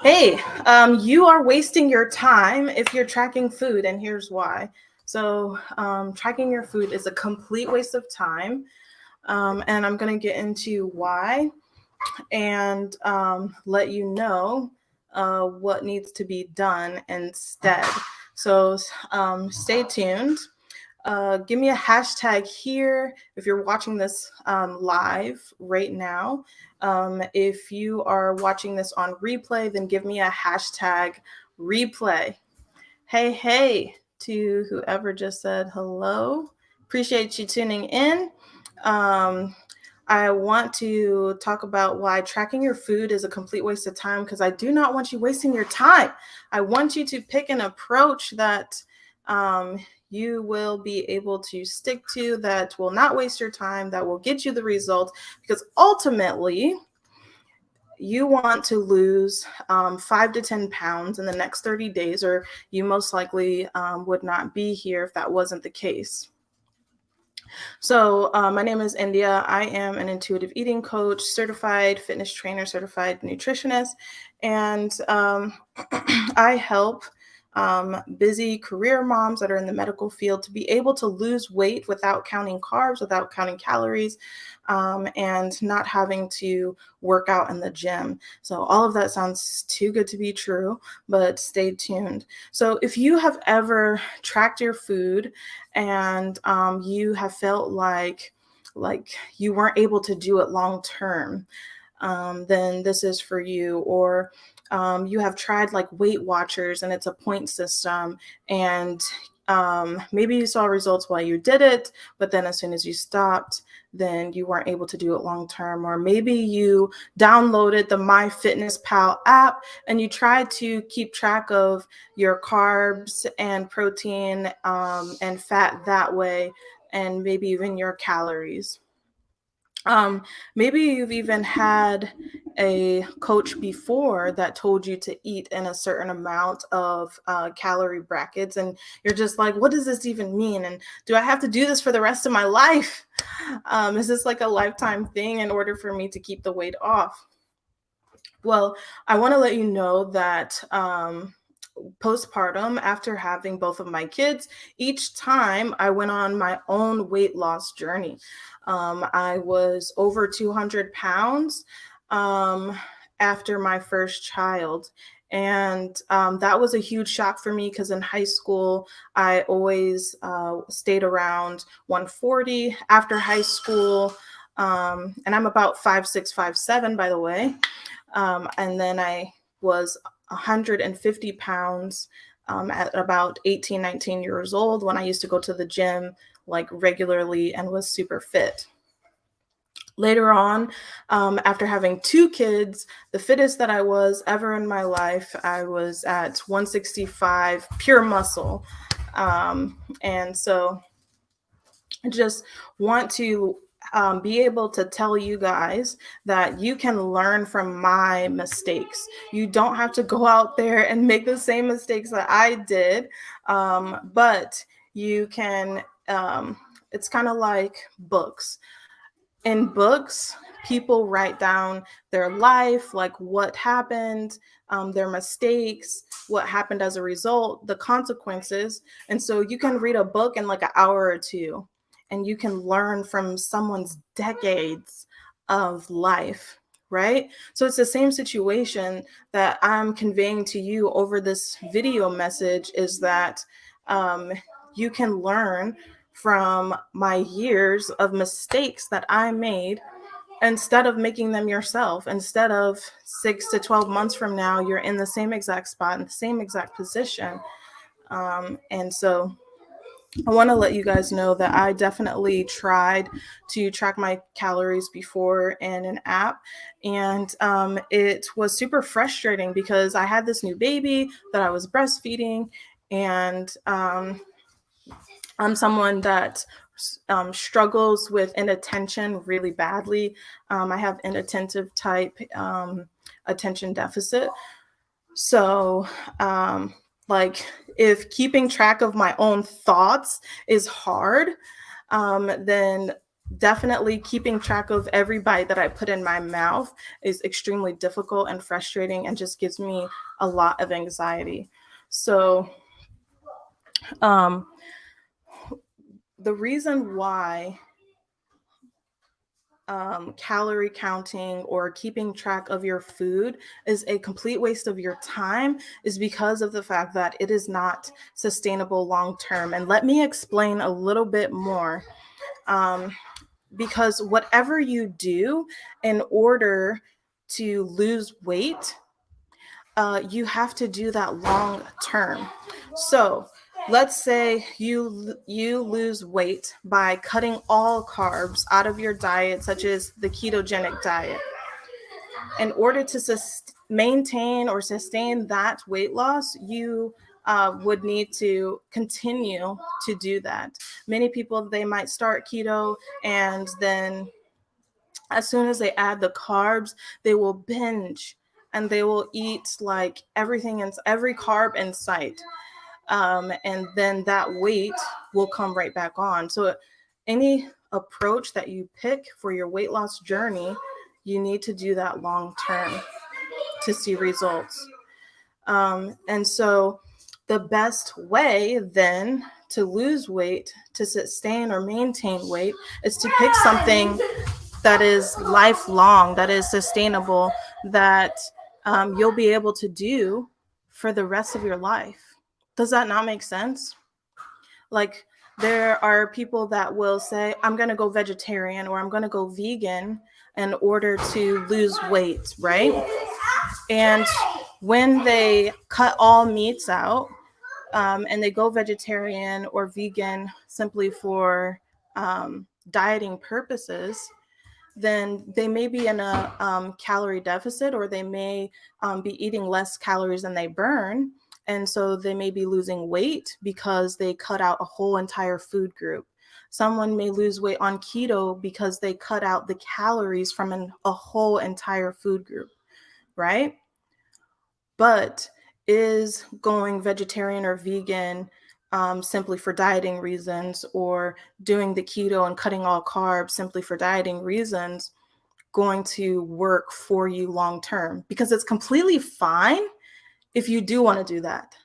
Hey, you are wasting your time if you're tracking food, and here's why. Tracking your food is a complete waste of time, and I'm going to get into why and let you know what needs to be done instead. Stay tuned. Give me a hashtag here if you're watching this live right now. If you are watching this on replay, then give me a hashtag replay. Hey, to whoever just said hello. Appreciate you tuning in. Um, I want to talk about why tracking your food is a complete waste of time because I do not want you wasting your time. I want you to pick an approach that um, you will be able to stick to, that will not waste your time, that will get you the results, because ultimately, you want to lose 5 to 10 pounds in the next 30 days, or you most likely would not be here if that wasn't the case. My name is India. I am an intuitive eating coach, certified fitness trainer, certified nutritionist, and I help busy career moms that are in the medical field to be able to lose weight without counting carbs, without counting calories, and not having to work out in the gym. So, all of that sounds too good to be true, but stay tuned. So, if you have ever tracked your food and you have felt like you weren't able to do it long term, then this is for you. Or you have tried like Weight Watchers and it's a point system, and maybe you saw results while you did it, but then as soon as you stopped, then you weren't able to do it long term. Or maybe you downloaded the MyFitnessPal app and you tried to keep track of your carbs and protein and fat that way, and maybe even your calories. Maybe you've even had a coach before that told you to eat in a certain amount of calorie brackets, and you're just like, what does this even mean? And do I have to do this for the rest of my life? Is this like a lifetime thing in order for me to keep the weight off? Well, I want to let you know that postpartum, after having both of my kids, each time I went on my own weight loss journey. I was over 200 pounds um, after my first child. And that was a huge shock for me because in high school, I always stayed around 140 after high school. And I'm about 5'6", 5'7", by the way. And then I was 150 pounds at about 18, 19 years old when I used to go to the gym like regularly and was super fit. Later on, after having two kids, the fittest that I was ever in my life, I was at 165 pure muscle. And so I just want to be able to tell you guys that you can learn from my mistakes. You don't have to go out there and make the same mistakes that I did, but you can. It's kind of like books. In books, people write down their life, like what happened, their mistakes, what happened as a result, the consequences. And so you can read a book in like an hour or two, and you can learn from someone's decades of life, right? So it's the same situation that I'm conveying to you over this video message, is that um, you can learn from my years of mistakes that I made instead of making them yourself. Instead of 6 to 12 months from now, you're in the same exact spot, in the same exact position. And so I want to let you guys know that I definitely tried to track my calories before in an app, and it was super frustrating because I had this new baby that I was breastfeeding, and I'm someone that struggles with inattention really badly. I have inattentive type attention deficit. So, like, if keeping track of my own thoughts is hard, then definitely keeping track of every bite that I put in my mouth is extremely difficult and frustrating and just gives me a lot of anxiety. So the reason why calorie counting or keeping track of your food is a complete waste of your time is because of the fact that it is not sustainable long term. And let me explain a little bit more. Because whatever you do in order to lose weight, you have to do that long term. So let's say you lose weight by cutting all carbs out of your diet, such as the ketogenic diet. In order to maintain or sustain that weight loss, you would need to continue to do that. Many people, they might start keto, and then as soon as they add the carbs, they will binge and they will eat like everything and every carb in sight. And then that weight will come right back on. So any approach that you pick for your weight loss journey, you need to do that long term to see results. And so the best way then to lose weight, to sustain or maintain weight, is to pick something that is lifelong, that is sustainable, that you'll be able to do for the rest of your life. Does that not make sense? Like, there are people that will say, I'm going to go vegetarian or I'm going to go vegan in order to lose weight, right? And when they cut all meats out and they go vegetarian or vegan simply for dieting purposes, then they may be in a calorie deficit, or they may be eating less calories than they burn. And so they may be losing weight because they cut out a whole entire food group. Someone may lose weight on keto because they cut out the calories from a whole entire food group, right? But is going vegetarian or vegan simply for dieting reasons, or doing the keto and cutting all carbs simply for dieting reasons, going to work for you long term? Because it's completely fine if you do want to do that.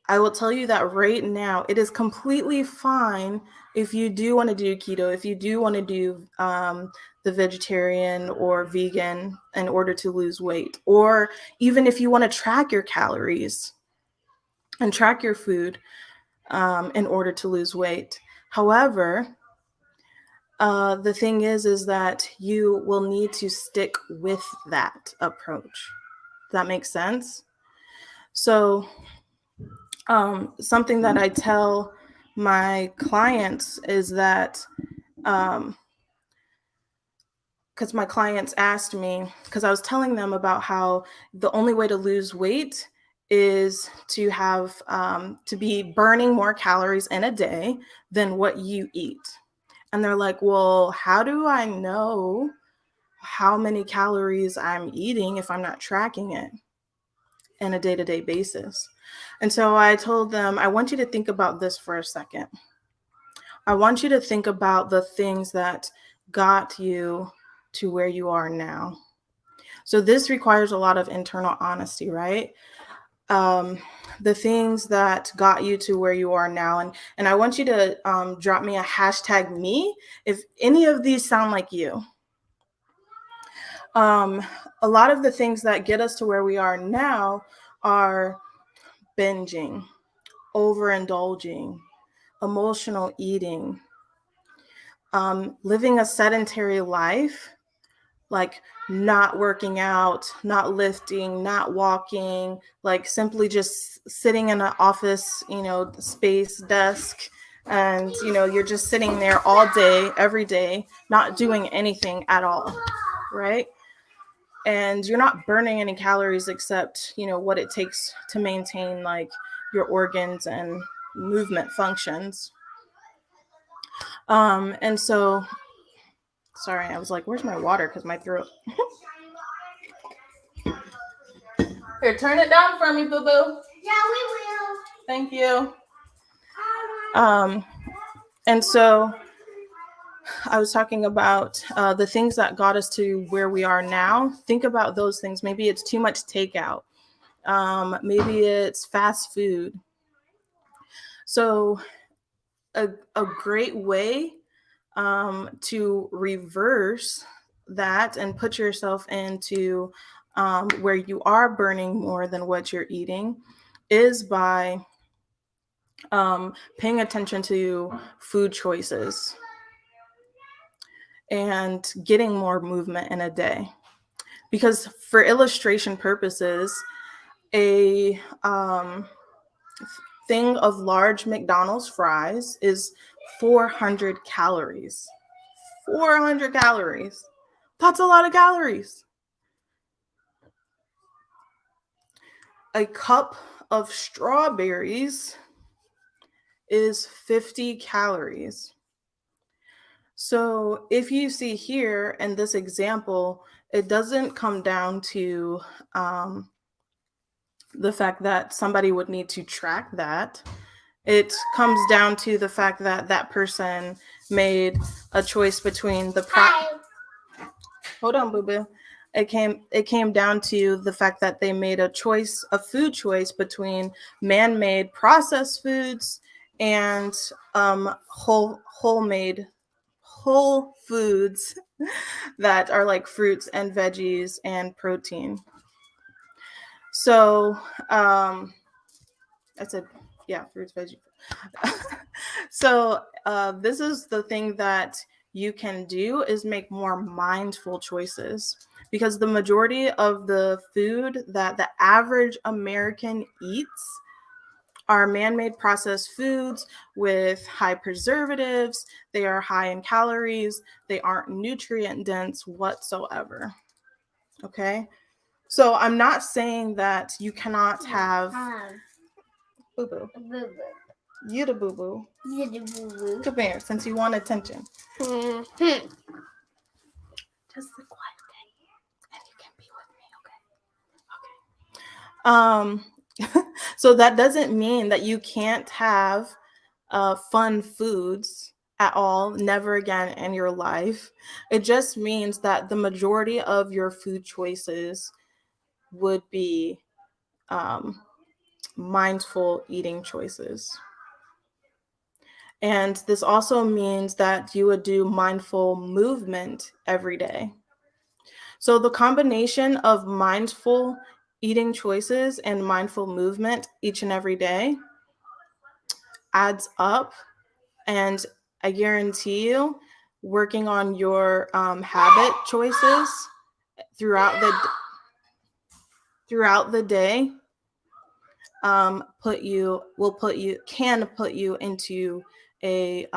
I will tell you that right now, it is completely fine if you do want to do keto, if you do want to do the vegetarian or vegan in order to lose weight, or even if you want to track your calories and track your food in order to lose weight. However, the thing is that you will need to stick with that approach. Does that make sense? So something that I tell my clients is that, because my clients asked me, because I was telling them about how the only way to lose weight is to have to be burning more calories in a day than what you eat. And they're like, well, how do I know how many calories I'm eating if I'm not tracking it on a day-to-day basis? And so I told them, I want you to think about this for a second. I want you to think about the things that got you to where you are now. So this requires a lot of internal honesty, right? The things that got you to where you are now. And I want you to drop me a hashtag me if any of these sound like you. A lot of the things that get us to where we are now are binging, overindulging, emotional eating, living a sedentary life, like not working out, not lifting, not walking, like simply just sitting in an office, space, desk, and, you're just sitting there all day, every day, not doing anything at all, right? And you're not burning any calories except, what it takes to maintain like your organs and movement functions. And so, sorry, I was like, where's my water? Because my throat. Here, turn it down for me, boo-boo. Yeah, we will. Thank you. And so I was talking about the things that got us to where we are now. Think about those things. Maybe it's too much takeout. Maybe it's fast food. So a great way to reverse that and put yourself into where you are burning more than what you're eating is by paying attention to food choices and getting more movement in a day. Because for illustration purposes, a thing of large McDonald's fries is 400 calories. 400 calories. That's a lot of calories. A cup of strawberries is 50 calories. So if you see here in this example, it doesn't come down to the fact that somebody would need to track that. It comes down to the fact that that person made a choice between the hold on, boo boo. It came down to the fact that they made a food choice between man-made processed foods and whole foods that are like fruits and veggies and protein. So I said, yeah, fruits, veggies. So this is the thing that you can do is make more mindful choices, because the majority of the food that the average American eats are man-made processed foods with high preservatives. They are high in calories. They aren't nutrient dense whatsoever. Okay. So I'm not saying that you cannot have boo-boo. You the boo-boo. You the boo-boo. Come here, since you want attention. Mm-hmm. Just the quiet day, and you can be with me, okay? Okay. So that doesn't mean that you can't have fun foods at all, never again in your life. It just means that the majority of your food choices would be mindful eating choices. And this also means that you would do mindful movement every day. So the combination of mindful eating choices and mindful movement each and every day adds up. And I guarantee you, working on your habit choices throughout the day can put you into a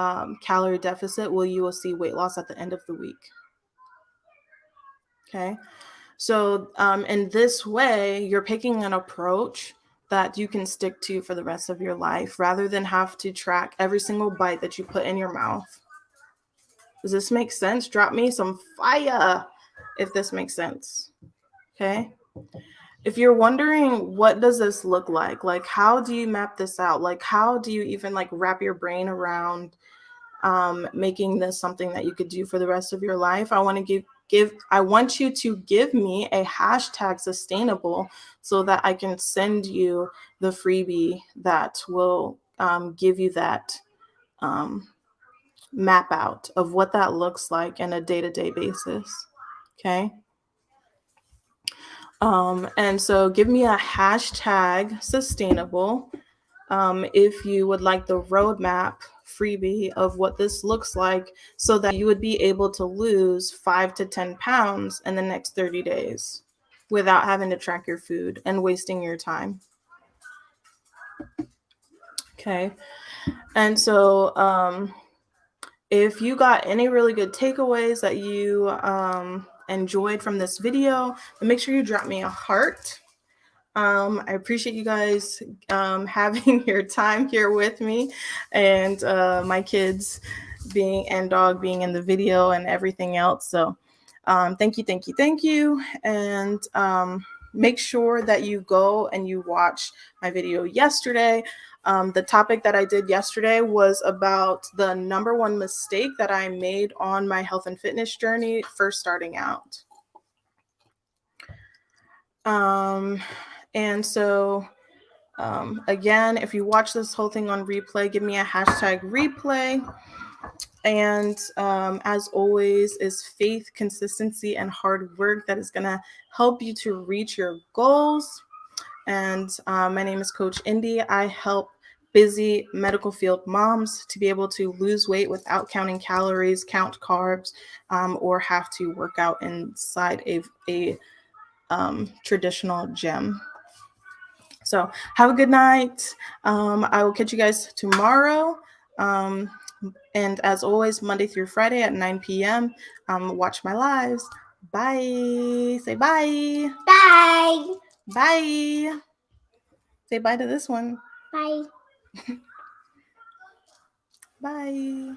calorie deficit where you will see weight loss at the end of the week. Okay, so in this way, you're picking an approach that you can stick to for the rest of your life, rather than have to track every single bite that you put in your mouth. Does this make sense? Drop me some fire if this makes sense. Okay. If you're wondering, what does this look like how do you map this out? How do you even wrap your brain around making this something that you could do for the rest of your life? I want you to give me a hashtag sustainable so that I can send you the freebie that will give you that map out of what that looks like on a day-to-day basis. Okay. And so give me a hashtag sustainable if you would like the roadmap freebie of what this looks like, so that you would be able to lose 5 to 10 pounds in the next 30 days without having to track your food and wasting your time. Okay. And so if you got any really good takeaways that you enjoyed from this video, then make sure you drop me a heart. I appreciate you guys having your time here with me, and my kids and dog being in the video and everything else. So thank you. And make sure that you go and you watch my video yesterday The topic that I did yesterday was about the number one mistake that I made on my health and fitness journey first starting out. And so again, if you watch this whole thing on replay, give me a hashtag replay. And as always, is faith, consistency, and hard work that is going to help you to reach your goals. And my name is Coach Indy. I help busy medical field moms to be able to lose weight without counting calories, count carbs, or have to work out inside a traditional gym. So have a good night. I will catch you guys tomorrow. And as always, Monday through Friday at 9 p.m. Watch my lives. Bye. Say bye. Bye. Bye. Say bye to this one. Bye. Bye.